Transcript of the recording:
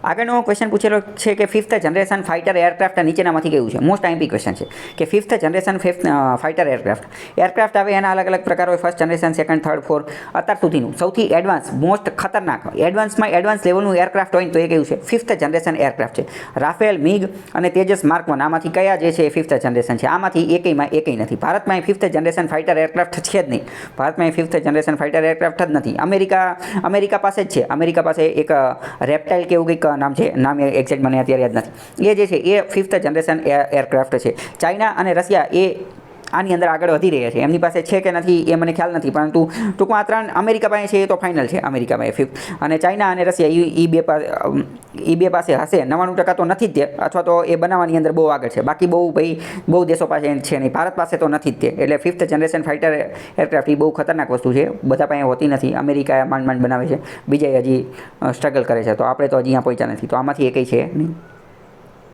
આગળનો ક્વેશ્ચન પૂછેલો છે કે 5th જનરેશન ફાઇટર એરક્રાફ્ટ નીચેનામાંથી કયું છે? મોસ્ટ આઈએમપી ક્વેશ્ચન છે કે 5th જનરેશન ફાઇટર એરક્રાફ્ટ આવે એના અલગ અલગ પ્રકાર હોય. First generation, second, third, fourth. અત્યાર સુધીનું સૌથી એડવાન્સ, મોસ્ટ ખતરનાક, એડવાન્સમાં એડવાન્સ લેવલનું એરક્રાફ્ટ હોય તો એ કયું છે? 5th જનરેશન એરક્રાફ્ટ છે. રાફેલ, મિગ અને તેજસ માર્ક 1 આમાંથી કયા જે છે એ 5th જનરેશન છે? આમાંથી એકેય નથી. ભારતમાં એ 5th જનરેશન ફાઇટર એરક્રાફ્ટ છે જ નહીં. ભારતમાં એ 5th જનરેશન ફાઇટર એરક્રાફ્ટ જ નથી. અમેરિકા પાસે જ છે. અમેરિકા પાસે એક રેપ્ટાઇલ કે એવું કંઈક નામ છે, નામ એક્ઝેક્ટ મને અત્યારે યાદ નથી. એ જે છે એ 5th જનરેશન એરક્રાફ્ટ છે. ચાઇના અને રશિયા એ આની અંદર આગળ વધી રહ્યા છે. એમની પાસે છે કે નથી એ મને ખ્યાલ નથી, પરંતુ ટૂંકમાં આ 3 અમેરિકા પાસે છે એ તો ફાઇનલ છે. અમેરિકા પાસે 5th અને ચાઇના અને રશિયા એ બે પાસે હશે. 99% તો નથી જ તે, અથવા તો એ બનાવવાની અંદર બહુ આગળ છે. બાકી બહુ દેશો પાસે છે નહીં. ભારત પાસે તો નથી જ તે. એટલે 5th જનરેશન ફાઇટર એરક્રાફ્ટ એ બહુ ખતરનાક વસ્તુ છે. બધા પાસે હોતી નથી. અમેરિકા માંડ બનાવે છે, બીજા હજી સ્ટ્રગલ કરે છે. તો આપણે તો હજી અહીંયા પહોંચ્યા નથી. તો આમાંથી એકેય છે નહીં.